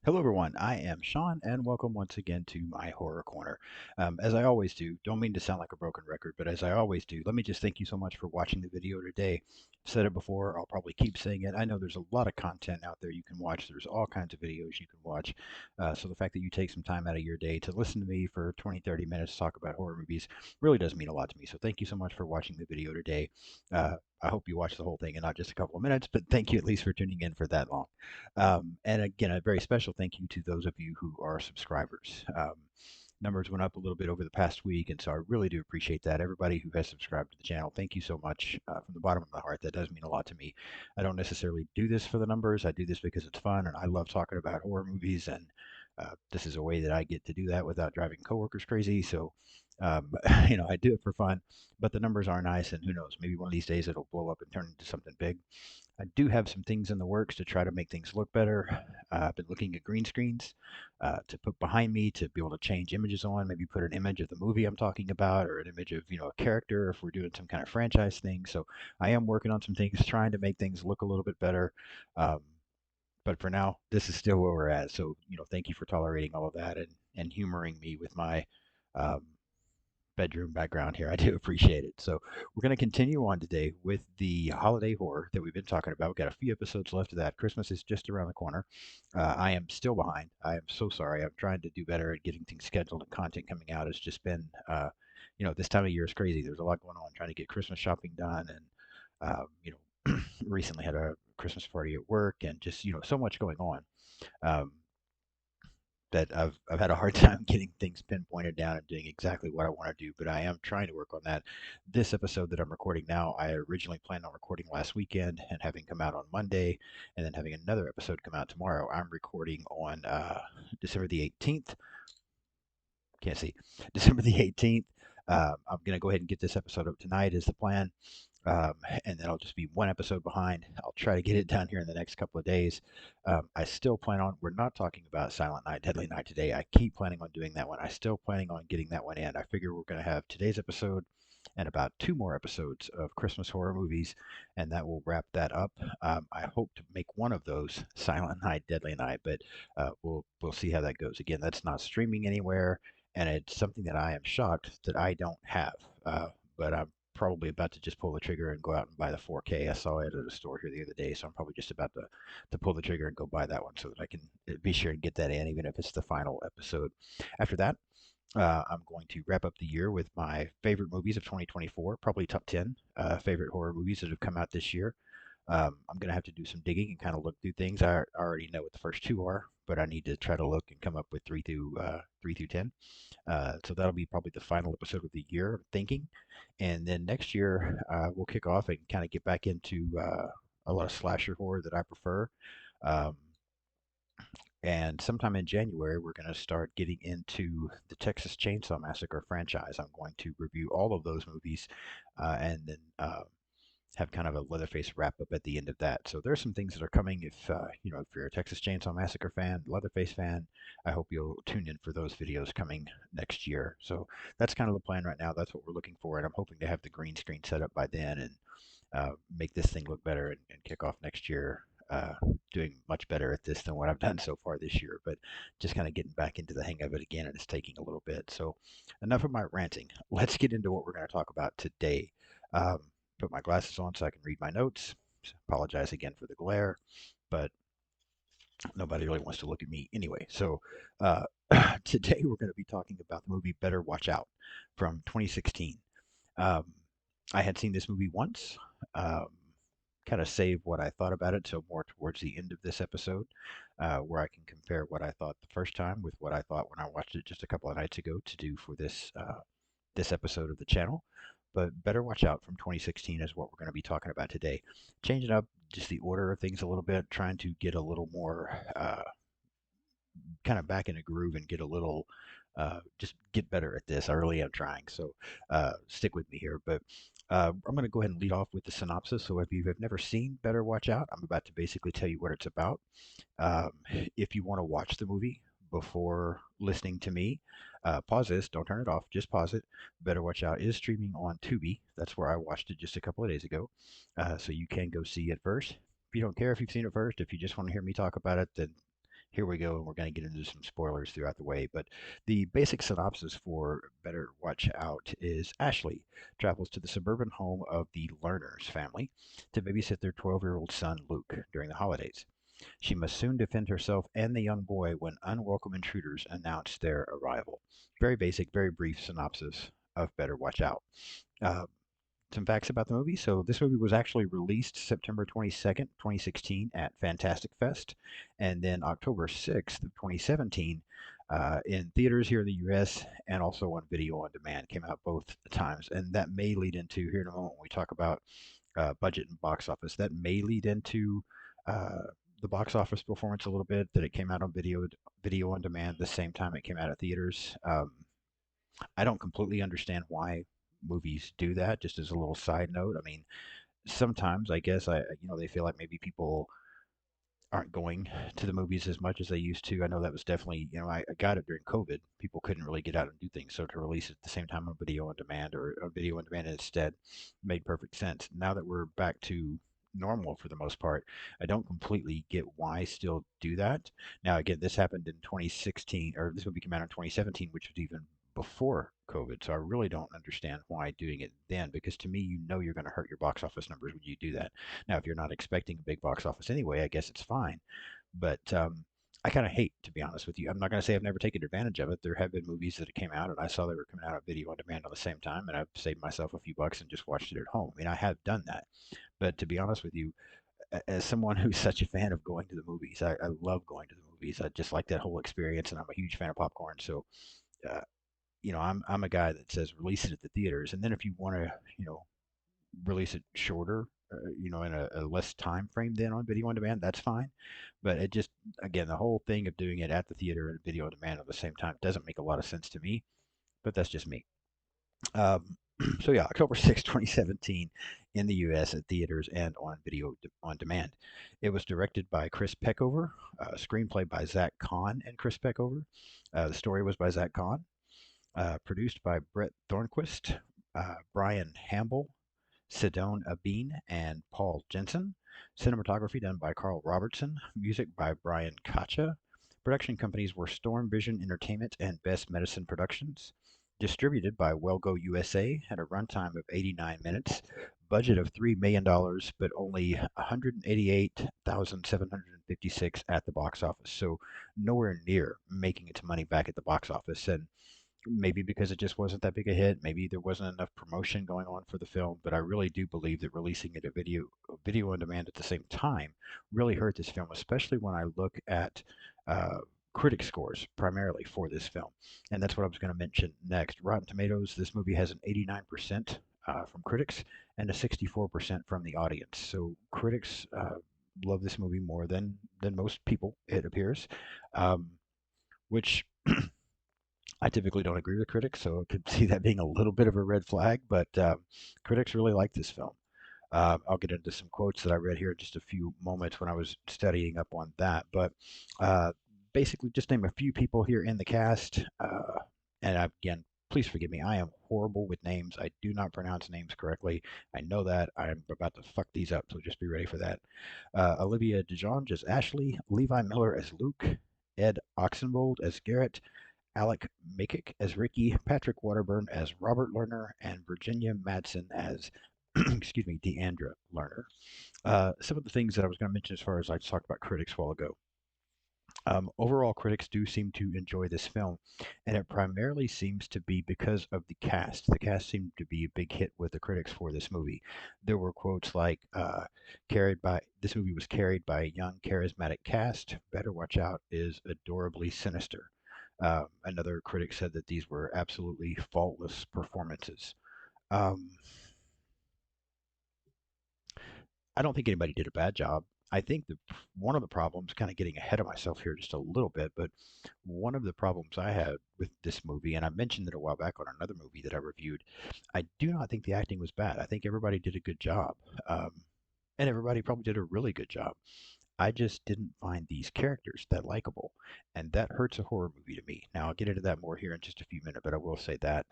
Hello, everyone. I am Sean, and welcome once again to my Horror Corner. As I always do, don't mean to sound like a broken record, but as I always do, let me just thank you so much for watching the video today. I've said it before, I'll probably keep saying it. I know there's a lot of content out there you can watch, there's all kinds of videos you can watch. So the fact that you take some time out of your day to listen to me for 20, 30 minutes to talk about horror movies really does mean a lot to me. So thank you so much for watching the video today. I hope you watch the whole thing and not just a couple of minutes, but thank you at least for tuning in for that long. And again, a very special thank you to those of you who are subscribers. Numbers went up a little bit over the past week, and so I really do appreciate that. Everybody who has subscribed to the channel, thank you so much from the bottom of my heart. That does mean a lot to me. I don't necessarily do this for the numbers. I do this because it's fun, and I love talking about horror movies, and this is a way that I get to do that without driving coworkers crazy. So, um, I do it for fun, but the numbers are nice, and who knows, maybe one of these days it'll blow up and turn into something big. I do have some things in the works to try to make things look better. I've been looking at green screens to put behind me to be able to change images on, maybe put an image of the movie I'm talking about or an image of, a character if we're doing some kind of franchise thing. So I am working on some things, trying to make things look a little bit better. Um, but for now, this is still where we're at. So, thank you for tolerating all of that and humoring me with my um, bedroom background here. I do appreciate it. So we're going to continue on today with the holiday horror that we've been talking about. We've got a few episodes left of that. Christmas is just around the corner. I am still behind. I am so sorry. I'm trying to do better at getting things scheduled and content coming out. It's just been, this time of year is crazy. There's a lot going on trying to get Christmas shopping done and, recently had a Christmas party at work and just, so much going on. Um, that I've had a hard time getting things pinpointed down and doing exactly what I want to do, but I am trying to work on that. This episode that I'm recording now, I originally planned on recording last weekend and having come out on Monday, and then having another episode come out tomorrow. I'm recording on December the 18th. Can't see. December the 18th. I'm going to go ahead and get this episode up tonight, is the plan. Um, and then I'll just be one episode behind. I'll try to get it done here in the next couple of days. I still plan on, we're not talking about Silent Night, Deadly Night today. I keep planning on doing that one. I still planning on getting that one in. I figure we're going to have today's episode and about two more episodes of Christmas horror movies, and that will wrap that up. I hope to make one of those Silent Night, Deadly Night, but we'll see how that goes. Again, that's not streaming anywhere, and it's something that I am shocked that I don't have. But I'm probably about to just pull the trigger and go out and buy the 4K. I saw it at a store here the other day, so I'm probably just about to pull the trigger and go buy that one so that I can be sure and get that in, even if it's the final episode. After that, I'm going to wrap up the year with my favorite movies of 2024, probably top 10 favorite horror movies that have come out this year. I'm going to have to do some digging and kind of look through things. I already know what the first two are, but I need to try to look and come up with three through 10. So that'll be probably the final episode of the year, I'm thinking. And then next year, we'll kick off and kind of get back into a lot of slasher horror that I prefer. Um, and sometime in January, we're going to start getting into the Texas Chainsaw Massacre franchise. I'm going to review all of those movies and then have kind of a Leatherface wrap up at the end of that. So there's some things that are coming. If you're a Texas Chainsaw Massacre fan, Leatherface fan, I hope you'll tune in for those videos coming next year. So that's kind of the plan right now. That's what we're looking for, and I'm hoping to have the green screen set up by then and make this thing look better and kick off next year. Doing much better at this than what I've done so far this year, but just kind of getting back into the hang of it again, and it's taking a little bit. So, enough of my ranting. Let's get into what we're going to talk about today. Um, put my glasses on so I can read my notes. Apologize again for the glare, but nobody really wants to look at me anyway. So uh, today we're going to be talking about the movie Better Watch Out from 2016. Um, I had seen this movie once. Um, kind of save what I thought about it till more towards the end of this episode, where I can compare what I thought the first time with what I thought when I watched it just a couple of nights ago to do for this episode of the channel. But Better Watch Out from 2016 is what we're going to be talking about today. Changing up just the order of things a little bit, trying to get a little more kind of back in a groove and get a little just get better at this. I really am trying, so stick with me here. But I'm going to go ahead and lead off with the synopsis. So if you have never seen Better Watch Out, I'm about to basically tell you what it's about. Um, if you want to watch the movie before listening to me, pause this. Don't turn it off. Just pause it. Better Watch Out is streaming on Tubi. That's where I watched it just a couple of days ago. So you can go see it first. If you don't care if you've seen it first, if you just want to hear me talk about it, then here we go, and we're going to get into some spoilers throughout the way. But the basic synopsis for Better Watch Out is Ashley travels to the suburban home of the Lerners family to babysit their 12-year-old son Luke during the holidays. She must soon defend herself and the young boy when unwelcome intruders announce their arrival. Very basic, very brief synopsis of Better Watch Out. Uh, some facts about the movie. So this movie was actually released September 22nd, 2016 at Fantastic Fest, and then October 6th of 2017 in theaters here in the U.S. and also on video on demand. Came out both times, and that may lead into here in a moment when we talk about budget and box office. That may lead into the box office performance a little bit. That it came out on video on demand the same time it came out at theaters. I don't completely understand why movies do that. Just as a little side note, I mean, sometimes I guess they feel like maybe people aren't going to the movies as much as they used to. I know that was definitely, I got it during COVID. People couldn't really get out and do things, so to release it at the same time on video on demand or a video on demand instead made perfect sense. Now that we're back to normal for the most part, I don't completely get why still do that. Now again, this happened in 2016, or this movie came out in 2017, which was even before COVID. So I really don't understand why doing it then, because to me, you're going to hurt your box office numbers when you do that. Now, if you're not expecting a big box office anyway, I guess it's fine. But I kind of hate, to be honest with you. I'm not going to say I've never taken advantage of it. There have been movies that came out, and I saw they were coming out on video on demand on the same time, and I've saved myself a few bucks and just watched it at home. I mean, I have done that. But to be honest with you, as someone who's such a fan of going to the movies, I love going to the movies. I just like that whole experience, and I'm a huge fan of popcorn. So uh, I'm a guy that says release it at the theaters, and then if you want to, release it shorter, in a less time frame than on video on demand, that's fine. But it just, again, the whole thing of doing it at the theater and video on demand at the same time doesn't make a lot of sense to me. But that's just me. So yeah, October 6th, 2017, in the U.S. at theaters and on video on demand. It was directed by Chris Peckover, screenplay by Zach Kahn and Chris Peckover. The story was by Zach Kahn. Produced by Brett Thornquist, Brian Hamble, Sidone Abeen, and Paul Jensen. Cinematography done by Carl Robertson. Music by Brian Kacha. Production companies were Storm Vision Entertainment and Best Medicine Productions. Distributed by Wellgo USA at a runtime of 89 minutes. Budget of $3 million, but only 188,756 at the box office. So nowhere near making its money back at the box office. And maybe because it just wasn't that big a hit, maybe there wasn't enough promotion going on for the film, but I really do believe that releasing it a video on demand at the same time really hurt this film, especially when I look at uh, critic scores primarily for this film. And that's what I was going to mention next. Rotten Tomatoes, this movie has an 89% from critics and a 64% from the audience. So critics love this movie more than most people, it appears, um, which I typically don't agree with critics, so I could see that being a little bit of a red flag, but critics really like this film. I'll get into some quotes that I read here in just a few moments when I was studying up on that. But uh, basically, just name a few people here in the cast. Again, please forgive me. I am horrible with names. I do not pronounce names correctly. I know that. I'm about to fuck these up, so just be ready for that. Olivia DeJonge as Ashley, Levi Miller as Luke, Ed Oxenbould as Garrett, Alec Makic as Ricky, Patrick Waterburn as Robert Lerner, and Virginia Madsen as, excuse me, Deandra Lerner. Some of the things that I was going to mention as far as I talked about critics a while ago. Overall, critics do seem to enjoy this film, and it primarily seems to be because of the cast. The cast seemed to be a big hit with the critics for this movie. There were quotes like, "Carried by this movie was carried by a young, charismatic cast. Better watch out is adorably sinister." Another critic said that these were absolutely faultless performances. Um, I don't think anybody did a bad job. I think that one of the problems, kind of getting ahead of myself here just a little bit, but one of the problems I had with this movie, and I mentioned it a while back on another movie that I reviewed, I do not think the acting was bad. I think everybody did a good job. Um, and everybody probably did a really good job. I just didn't find these characters that likable, and that hurts a horror movie to me. Now, I'll get into that more here in just a few minutes, but I will say that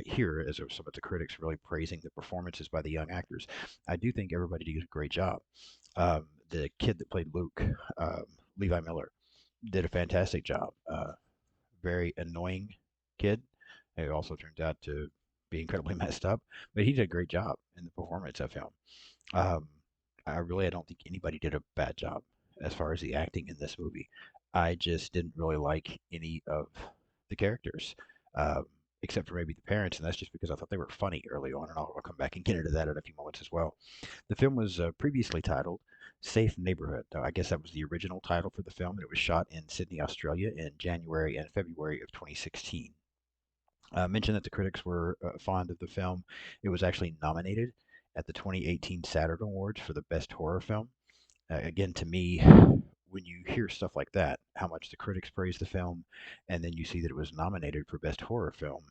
here, as are some of the critics really praising the performances by the young actors, I do think everybody did a great job. The kid that played Luke, um, Levi Miller, did a fantastic job. Very annoying kid. It also turns out to be incredibly messed up, but he did a great job in the performance of him. Um, I don't think anybody did a bad job as far as the acting in this movie. I just didn't really like any of the characters, um, except for maybe the parents, and that's just because I thought they were funny early on, and I'll come back and get into that in a few moments as well. The film was previously titled Safe Neighborhood. I guess that was the original title for the film, and it was shot in Sydney, Australia in January and February of 2016. Mentioned that the critics were fond of the film. It was actually nominated at the 2018 Saturn Awards for the Best Horror Film. Again, to me, when you hear stuff like that, how much the critics praise the film, and then you see that it was nominated for Best Horror Film,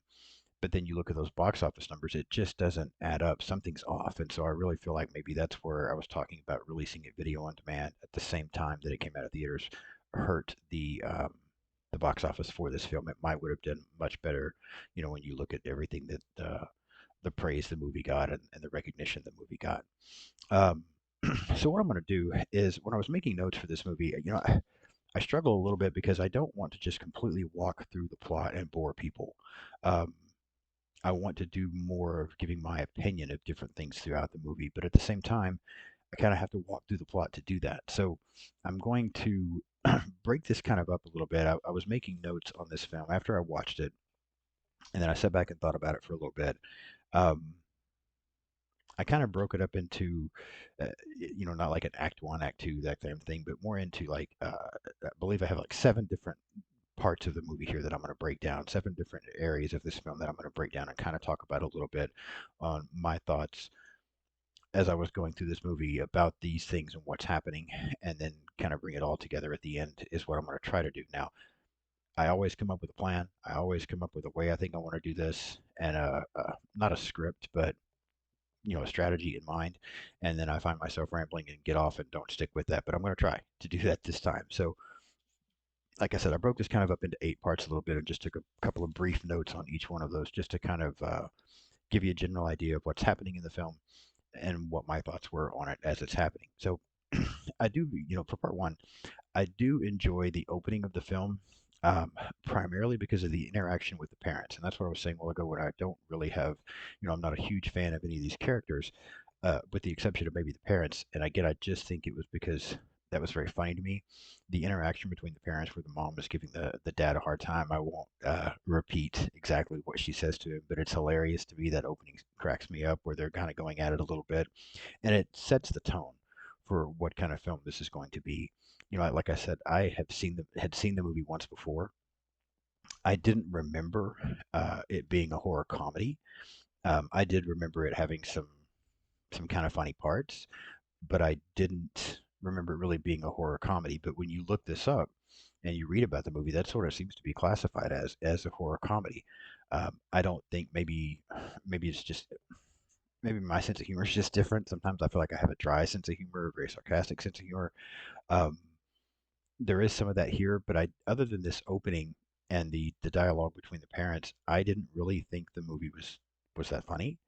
but then you look at those box office numbers, it just doesn't add up. Something's off. And so I really feel like maybe that's where I was talking about releasing it video on demand at the same time that it came out of theaters hurt the box office for this film. It might would have done much better, when you look at everything that the praise the movie got and the recognition the movie got. Um, so what I'm going to do is when I was making notes for this movie, I struggle a little bit because I don't want to just completely walk through the plot and bore people. Um, I want to do more of giving my opinion of different things throughout the movie, but at the same time, I kind of have to walk through the plot to do that. So I'm going to break this kind of up a little bit. I was making notes on this film after I watched it, and then I sat back and thought about it for a little bit. Um, I kind of broke it up into, not like an act one, act two, that kind of thing, but more into like, I believe I have like seven different parts of the movie here that I'm going to break down, seven different areas of this film that I'm going to break down and kind of talk about a little bit on my thoughts as I was going through this movie about these things and what's happening, and then kind of bring it all together at the end is what I'm going to try to do. Now, I always come up with a plan. I always come up with a way I think I want to do this, and not a script, but a strategy in mind, and then I find myself rambling and get off and don't stick with that. But I'm going to try to do that this time. So like I said, I broke this kind of up into eight parts a little bit and just took a couple of brief notes on each one of those just to kind of give you a general idea of what's happening in the film and what my thoughts were on it as it's happening. So I do, for part one, I do enjoy the opening of the film primarily because of the interaction with the parents. And that's what I was saying a while ago when I don't really have, I'm not a huge fan of any of these characters, with the exception of maybe the parents. And again, I just think it was because that was very funny to me. The interaction between the parents, where the mom was giving the dad a hard time. I won't repeat exactly what she says to him, but it's hilarious to me. That opening cracks me up, where they're kind of going at it a little bit, and it sets the tone for what kind of film this is going to be. Like I said, I have had seen the movie once before. I didn't remember it being a horror comedy. I did remember it having some kind of funny parts, but I didn't remember it really being a horror comedy. But when you look this up and you read about the movie, that sort of seems to be classified as a horror comedy. I don't think maybe it's just maybe my sense of humor is just different. Sometimes I feel like I have a dry sense of humor, a very sarcastic sense of humor. Um, there is some of that here, but other than this opening and the dialogue between the parents, I didn't really think the movie was that funny.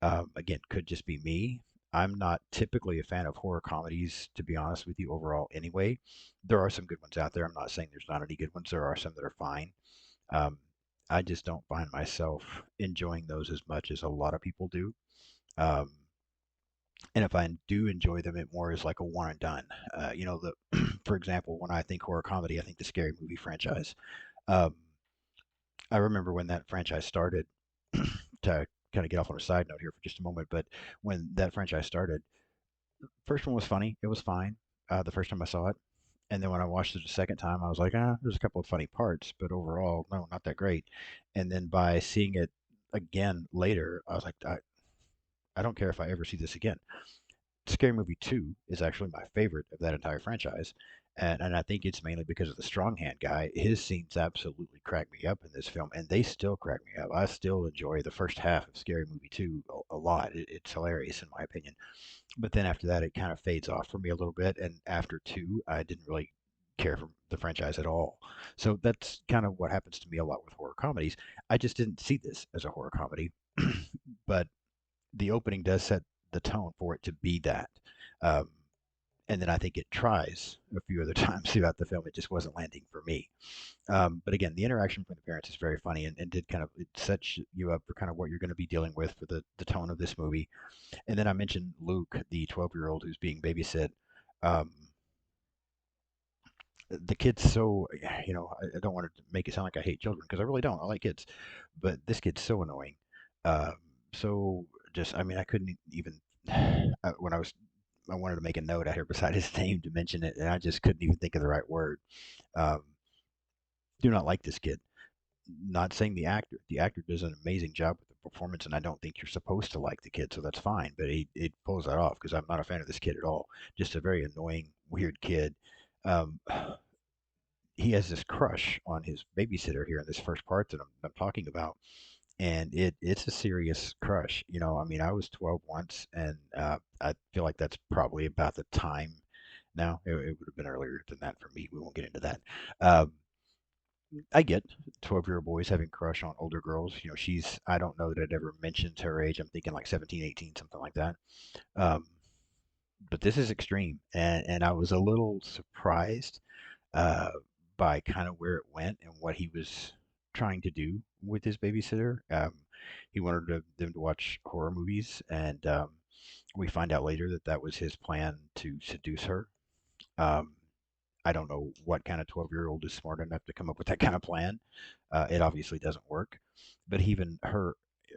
Again, could just be me. I'm not typically a fan of horror comedies, to be honest with you, overall, anyway. There are some good ones out there. I'm not saying there's not any good ones. There are some that are fine. Um, I just don't find myself enjoying those as much as a lot of people do. Um, and if I do enjoy them, it more is like a one and done. For example, when I think horror comedy, I think the Scary Movie franchise. Um, I remember when that franchise started, to kind of get off on a side note here for just a moment, but when that franchise started, first one was funny. It was fine the first time I saw it. And then when I watched it the second time, I was like, there's a couple of funny parts, but overall, no, not that great. And then by seeing it again later, I was like, I don't care if I ever see this again. Scary Movie 2 is actually my favorite of that entire franchise. And I think it's mainly because of the strong hand guy. His scenes absolutely crack me up in this film, and they still crack me up. I still enjoy the first half of Scary Movie 2 a lot. It's hilarious, in my opinion. But then after that, it kind of fades off for me a little bit. And after 2, I didn't really care for the franchise at all. So that's kind of what happens to me a lot with horror comedies. I just didn't see this as a horror comedy, but the opening does set the tone for it to be that. Um, and then I think it tries a few other times throughout the film. It just wasn't landing for me. But again, the interaction between the parents is very funny, and did kind of it sets you up for kind of what you're going to be dealing with for the tone of this movie. And then I mentioned Luke, the 12-year-old who's being babysit. Um, the kid's so, I don't want to make it sound like I hate children because I really don't. I like kids, but this kid's so annoying. Um, so just, I mean, I couldn't even when I wanted to make a note out here beside his name to mention it, and I just couldn't even think of the right word. Um, do not like this kid. Not saying the actor. The actor does an amazing job with the performance, and I don't think you're supposed to like the kid, so that's fine. But he pulls that off because I'm not a fan of this kid at all. Just a very annoying, weird kid. Um, he has this crush on his babysitter here in this first part that I'm talking about, and it's a serious crush. I mean, I was 12 once, and I feel like that's probably about the time now. It would have been earlier than that for me. We won't get into that. Um, I get 12-year-old boys having crush on older girls. I don't know that it ever mentions her age. I'm thinking like 17, 18, something like that. Um, but this is extreme, and I was a little surprised uh, by kind of where it went and what he was trying to do with his babysitter. He wanted them to watch horror movies, and we find out later that that was his plan to seduce her. Um, I don't know what kind of 12-year-old is smart enough to come up with that kind of plan. It obviously doesn't work. But even her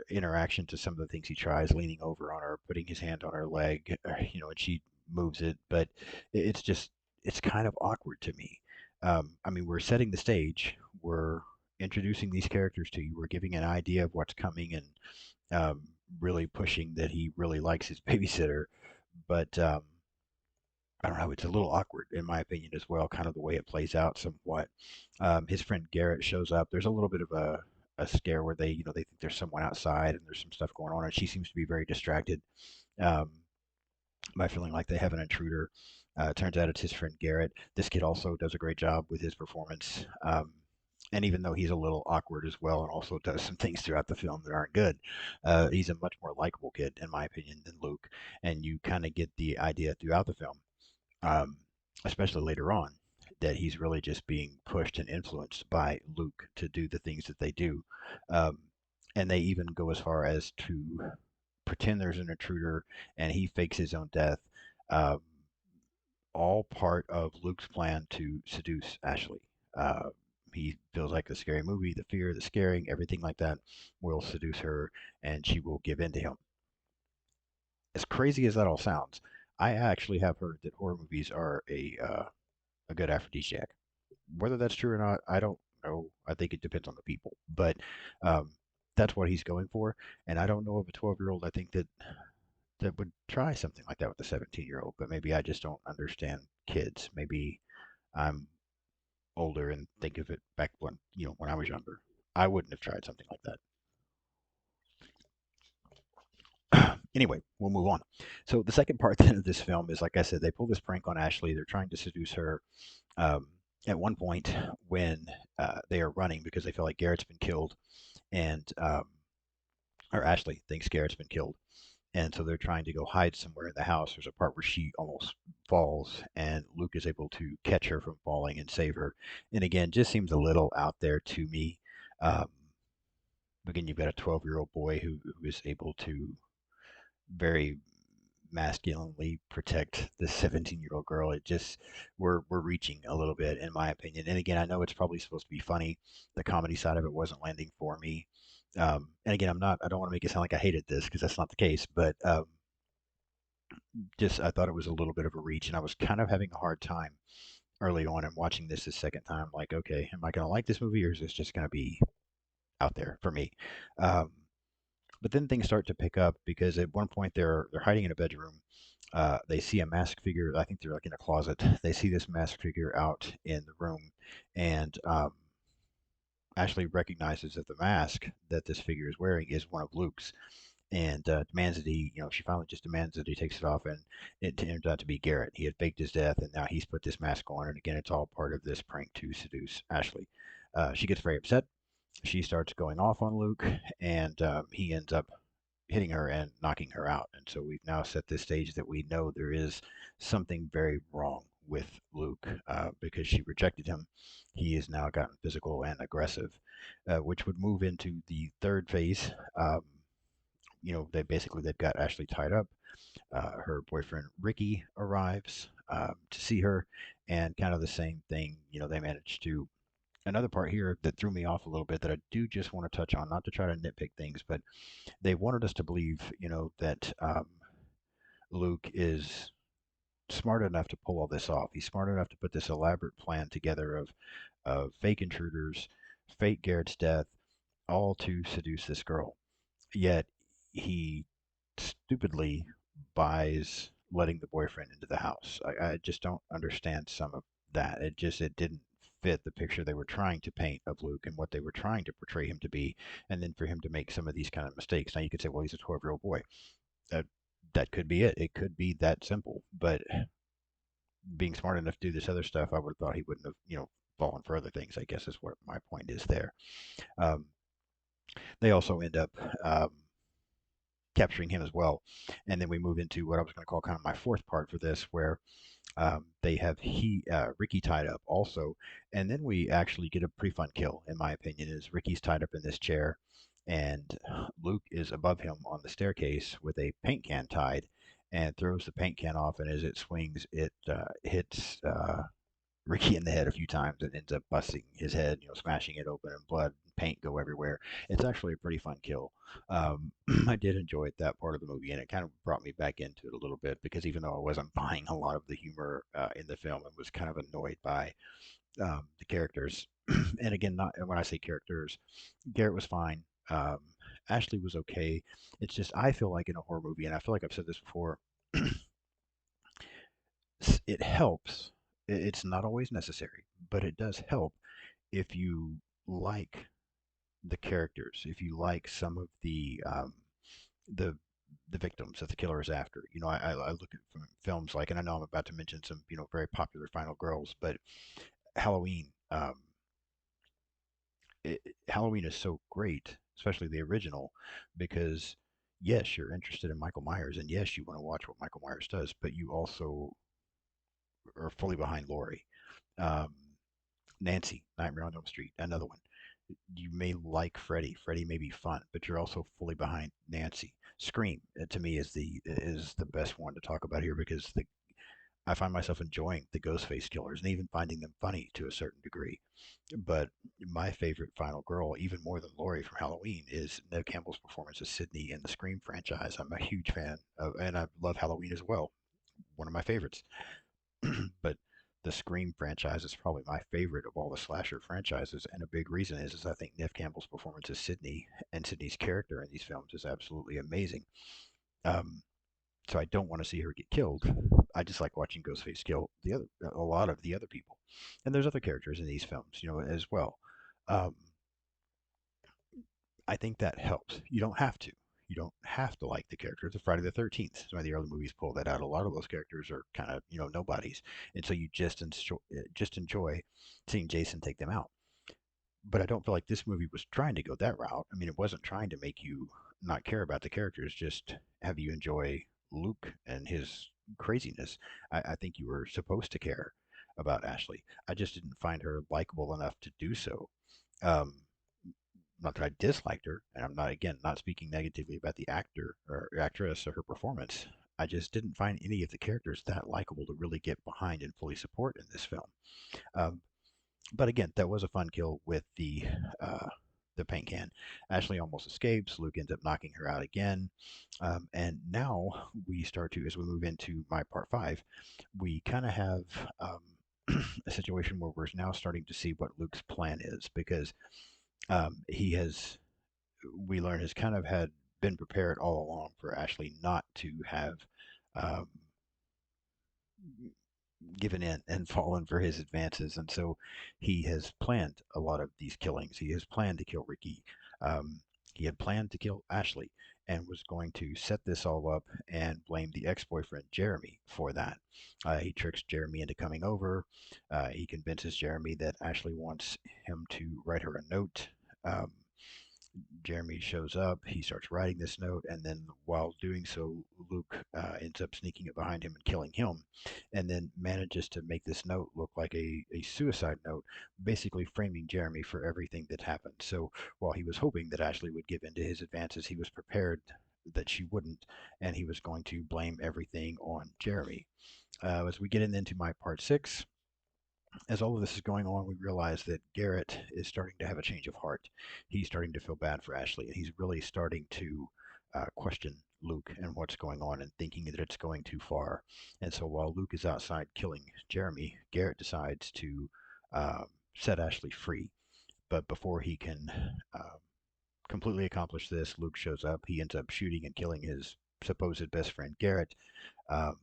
interaction to some of the things he tries, leaning over on her, putting his hand on her leg, and she moves it, but it's just, it's kind of awkward to me. I mean, we're setting the stage, we're introducing these characters to you, we're giving an idea of what's coming, and um, really pushing that he really likes his babysitter. But I don't know. It's a little awkward, in my opinion, as well. Kind of the way it plays out, somewhat. His friend Garrett shows up. There's a little bit of a scare where they think there's someone outside and there's some stuff going on, and she seems to be very distracted um, by feeling like they have an intruder. Turns out it's his friend Garrett. This kid also does a great job with his performance. And even though he's a little awkward as well, and also does some things throughout the film that aren't good, he's a much more likable kid, in my opinion, than Luke. And you kind of get the idea throughout the film, um, especially later on, that he's really just being pushed and influenced by Luke to do the things that they do. Um, and they even go as far as to pretend there's an intruder and he fakes his own death. Um, all part of Luke's plan to seduce Ashley. Uh, he feels like the scary movie, the fear, the scaring, everything like that will seduce her and she will give in to him. As crazy as that all sounds, I actually have heard that horror movies are a good aphrodisiac. Whether that's true or not, I don't know. I think it depends on the people, but um, that's what he's going for. And I don't know of a 12-year-old I think that would try something like that with a 17-year-old. But maybe I just don't understand kids. Maybe I'm older and think of it back when I was younger. I wouldn't have tried something like that. Anyway, we'll move on. So the second part then of this film is, like I said, they pull this prank on Ashley. They're trying to seduce her. Um, at one point, when they are running because they feel like Garrett's been killed, and or Ashley thinks Garrett's been killed, and so they're trying to go hide somewhere in the house. There's a part where she almost falls, and Luke is able to catch her from falling and save her. And again, just seems a little out there to me. Um, Again, you've got a 12-year-old boy who is able to very masculinely protect the 17-year-old girl. It just, we're reaching a little bit, in my opinion. And again, I know it's probably supposed to be funny. The comedy side of it wasn't landing for me. And again, I don't want to make it sound like I hated this because that's not the case, but just I thought it was a little bit of a reach, and I was kind of having a hard time early on and watching this the second time. Like, okay, am I going to like this movie, or is this just going to be out there for me? Um, but then things start to pick up because at one point they're hiding in a bedroom. They see a masked figure. I think they're like in a closet. They see this masked figure out in the room, and Ashley recognizes that the mask that this figure is wearing is one of Luke's, and demands that she finally just demands that he takes it off, and it turns out to be Garrett. He had faked his death, and now he's put this mask on, and again, it's all part of this prank to seduce Ashley. She gets very upset. She starts going off on Luke, and he ends up hitting her and knocking her out. And so we've now set this stage that we know there is something very wrong with Luke because she rejected him. He has now gotten physical and aggressive, which would move into the third phase. They've got Ashley tied up. Her boyfriend Ricky arrives to see her, and kind of the same thing. They managed to. Another part here that threw me off a little bit that I do just want to touch on, not to try to nitpick things, but they wanted us to believe, that Luke is smart enough to pull all this off. He's smart enough to put this elaborate plan together of fake intruders, fake Garrett's death, all to seduce this girl. Yet he stupidly buys letting the boyfriend into the house. I just don't understand some of that. It didn't fit the picture they were trying to paint of Luke and what they were trying to portray him to be, and then for him to make some of these kind of mistakes. Now you could say, well, he's a 12-year-old boy. That that could be it. It could be that simple. But being smart enough to do this other stuff, I would have thought he wouldn't have, fallen for other things. I guess is what my point is there. Um, they also end up capturing him as well. And then we move into what I was going to call kind of my fourth part for this, where they have Ricky tied up also, and then we actually get a pretty fun kill, in my opinion. Is Ricky's tied up in this chair, and Luke is above him on the staircase with a paint can tied, and throws the paint can off, and as it swings, it hits Ricky in the head a few times and ends up busting his head, smashing it open, and blood and paint go everywhere. It's actually a pretty fun kill. I did enjoy that part of the movie, and it kind of brought me back into it a little bit because even though I wasn't buying a lot of the humor in the film, and was kind of annoyed by the characters. And again, not when I say characters, Garrett was fine. Ashley was okay. It's just I feel like in a horror movie, and I feel like I've said this before, it helps. It's not always necessary, but it does help if you like the characters, if you like some of the the victims that the killer is after. I look at films like, and I know I'm about to mention some very popular Final Girls, but Halloween. Halloween is so great, especially the original, because yes, you're interested in Michael Myers, and yes, you want to watch what Michael Myers does, but you also are fully behind Laurie. Um, Nancy, Nightmare on Elm Street, another one. You may like Freddy. Freddy may be fun, but you're also fully behind Nancy. Scream, to me, is the best one to talk about here because I find myself enjoying the Ghostface killers and even finding them funny to a certain degree. But my favorite final girl, even more than Laurie from Halloween, is Neve Campbell's performance as Sydney in the Scream franchise. I'm a huge fan of, and I love Halloween as well. One of my favorites. But the Scream franchise is probably my favorite of all the slasher franchises, and a big reason is I think Neve Campbell's performance as Sydney and Sydney's character in these films is absolutely amazing. Um, so I don't want to see her get killed. I just like watching Ghostface kill a lot of the other people, and there's other characters in these films, as well. Um, I think that helps. You don't have to. You don't have to like the characters of Friday the 13th. Some of the early movies pull that out. A lot of those characters are kind of, nobodies. And so you just enjoy seeing Jason take them out. But I don't feel like this movie was trying to go that route. I mean, it wasn't trying to make you not care about the characters, just have you enjoy Luke and his craziness. I think you were supposed to care about Ashley. I just didn't find her likable enough to do so. Um, Not that I disliked her, and I'm not again not speaking negatively about the actor or actress or her performance. I just didn't find any of the characters that likable to really get behind and fully support in this film. Um, but again, that was a fun kill with the paint can. Ashley almost escapes. Luke ends up knocking her out again, and now we start to, as we move into my part five, we kind of have a situation where we're now starting to see what Luke's plan is because he has we learn has kind of had been prepared all along for Ashley not to have um, given in and fallen for his advances, and so he has planned a lot of these killings. He has planned to kill Ricky. Um, he had planned to kill Ashley and was going to set this all up and blame the ex-boyfriend Jeremy for that. He tricks Jeremy into coming over. He convinces Jeremy that Ashley wants him to write her a note. Um, Jeremy shows up. He starts writing this note, and then while doing so, Luke ends up sneaking it behind him and killing him, and then manages to make this note look like a suicide note, basically framing Jeremy for everything that happened. So while he was hoping that Ashley would give in to his advances, he was prepared that she wouldn't, and he was going to blame everything on Jeremy. As we get into my part six, as all of this is going on, we realize that Garrett is starting to have a change of heart. He's starting to feel bad for Ashley, and he's really starting to question Luke and what's going on and thinking that it's going too far. And so while Luke is outside killing Jeremy, Garrett decides to uh, set Ashley free. But before he can uh, completely accomplish this, Luke shows up. He ends up shooting and killing his supposed best friend Garrett. Um,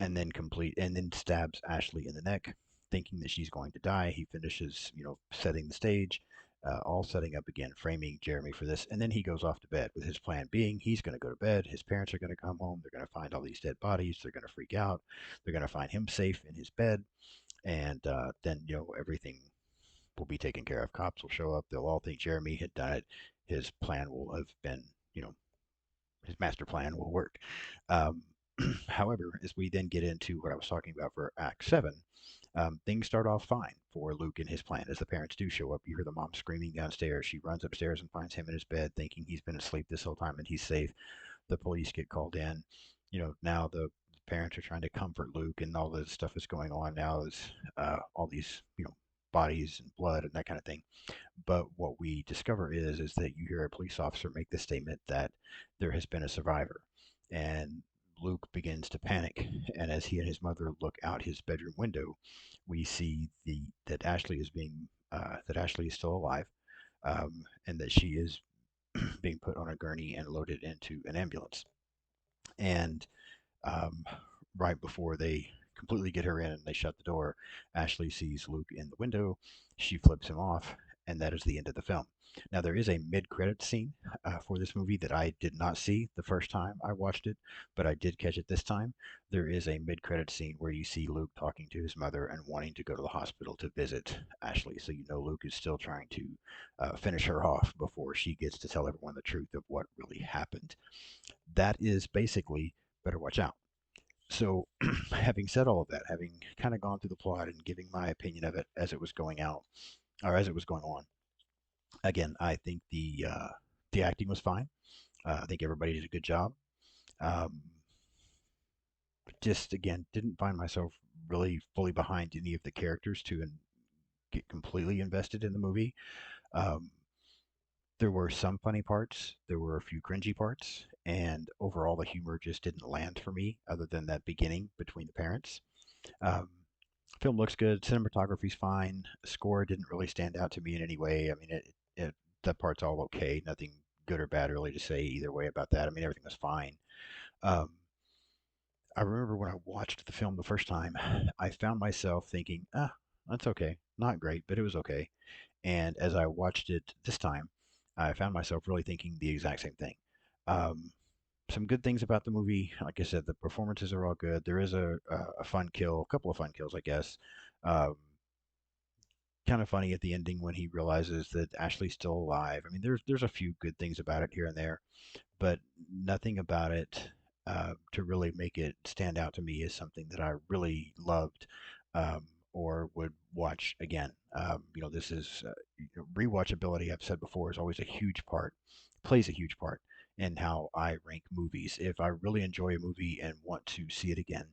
and then stabs Ashley in the neck, thinking that she's going to die. He finishes, setting the stage, all setting up again, framing Jeremy for this, and then he goes off to bed with his plan being he's going to go to bed. His parents are going to come home. They're going to find all these dead bodies. They're going to freak out. They're going to find him safe in his bed, and then everything will be taken care of. Cops will show up. They'll all think Jeremy had done it. His plan will have been, his master plan will work. Um, However, as we then get into what I was talking about for Act 7, things start off fine for Luke and his plan. As the parents do show up, you hear the mom screaming downstairs. She runs upstairs and finds him in his bed, thinking he's been asleep this whole time and he's safe. The police get called in. Now the parents are trying to comfort Luke, and all this stuff is going on now. Is all these bodies and blood and that kind of thing. But what we discover is that you hear a police officer make the statement that there has been a survivor, and Luke begins to panic. And as he and his mother look out his bedroom window, we see the that Ashley is being that Ashley is still alive, and that she is being put on a gurney and loaded into an ambulance. And um, right before they completely get her in and they shut the door, Ashley sees Luke in the window. She flips him off, and that is the end of the film. Now, there is a mid credit scene for this movie that I did not see the first time I watched it, but I did catch it this time. There is a mid credit scene where you see Luke talking to his mother and wanting to go to the hospital to visit Ashley. So Luke is still trying to finish her off before she gets to tell everyone the truth of what really happened. That is basically Better Watch Out. So, having said all of that, having kind of gone through the plot and giving my opinion of it as it was going out or as it was going on, again, I think the acting was fine. I think everybody did a good job. Um, just again, didn't find myself really fully behind any of the characters to get completely invested in the movie. Um, there were some funny parts, there were a few cringy parts, and overall the humor just didn't land for me, other than that beginning between the parents. Um, Film looks good. Cinematography's fine. Score didn't really stand out to me in any way. I mean, that part's all okay. Nothing good or bad really to say either way about that. I mean, everything was fine. Um, I remember when I watched the film the first time, I found myself thinking, that's okay. Not great, but it was okay. And as I watched it this time, I found myself really thinking the exact same thing. Um, some good things about the movie. Like I said, the performances are all good. There is a fun kill, a couple of fun kills, I guess. Um, Kind of funny at the ending when he realizes that Ashley's still alive. I mean, there's a few good things about it here and there, but nothing about it to really make it stand out to me as something that I really loved or would watch again. This is rewatchability. I've said before is always a huge part, plays a huge part in how I rank movies. If I really enjoy a movie and want to see it again,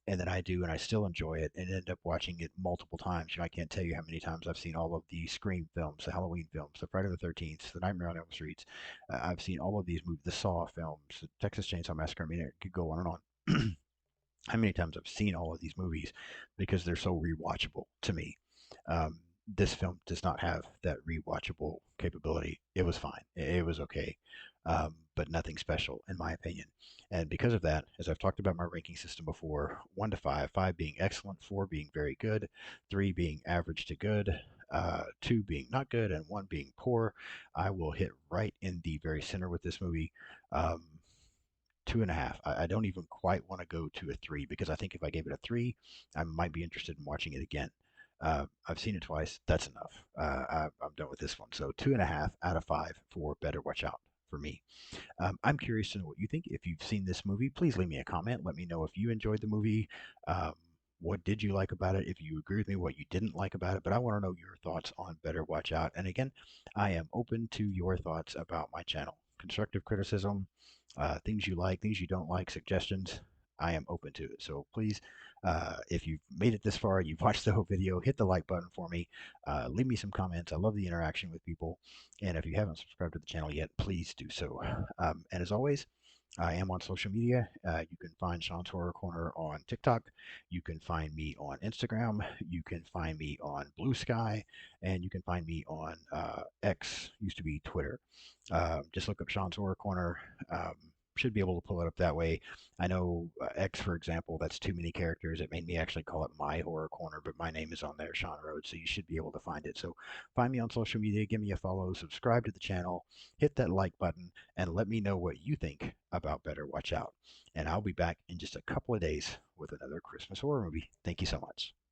and then I do, and I still enjoy it, and end up watching it multiple times. I can't tell you how many times I've seen all of the Scream films, the Halloween films, the Friday the 13th, the Nightmare on Elm Street. I've seen all of these movies, the Saw films, the Texas Chainsaw Massacre. I mean, it could go on and on. How many times I've seen all of these movies because they're so rewatchable to me. Um, this film does not have that rewatchable capability. It was fine. It was okay, but nothing special in my opinion. And because of that, as I've talked about my ranking system before, 1 to 5, 5 being excellent, 4 being very good, 3 being average to good, 2 being not good, and 1 being poor, I will hit right in the very center with this movie. Um, 2.5. I don't even quite want to go to a 3 because I think if I gave it a 3, I might be interested in watching it again. I've seen it twice. That's enough. I'm done with this one. So 2.5 out of 5 for Better Watch Out for me. I'm curious to know what you think. If you've seen this movie, please leave me a comment. Let me know if you enjoyed the movie. Um, what did you like about it? If you agree with me, what you didn't like about it. But I want to know your thoughts on Better Watch Out. And again, I am open to your thoughts about my channel. Constructive criticism, things you like, things you don't like, suggestions. I am open to it. So please, if you've made it this far, you've watched the whole video, hit the like button for me. Leave me some comments. I love the interaction with people. And if you haven't subscribed to the channel yet, please do so. And as always, I am on social media. You can find Sean's Horror Corner on TikTok. You can find me on Instagram. You can find me on Blue Sky. And you can find me on X, used to be Twitter. Just look up Sean's Horror Corner. Should be able to pull it up that way. I know X, for example, that's too many characters. It made me actually call it My Horror Corner, but my name is on there, Sean Rhodes, so you should be able to find it. So find me on social media, give me a follow, subscribe to the channel, hit that like button, and let me know what you think about Better Watch Out. And I'll be back in just a couple of days with another Christmas horror movie. Thank you so much.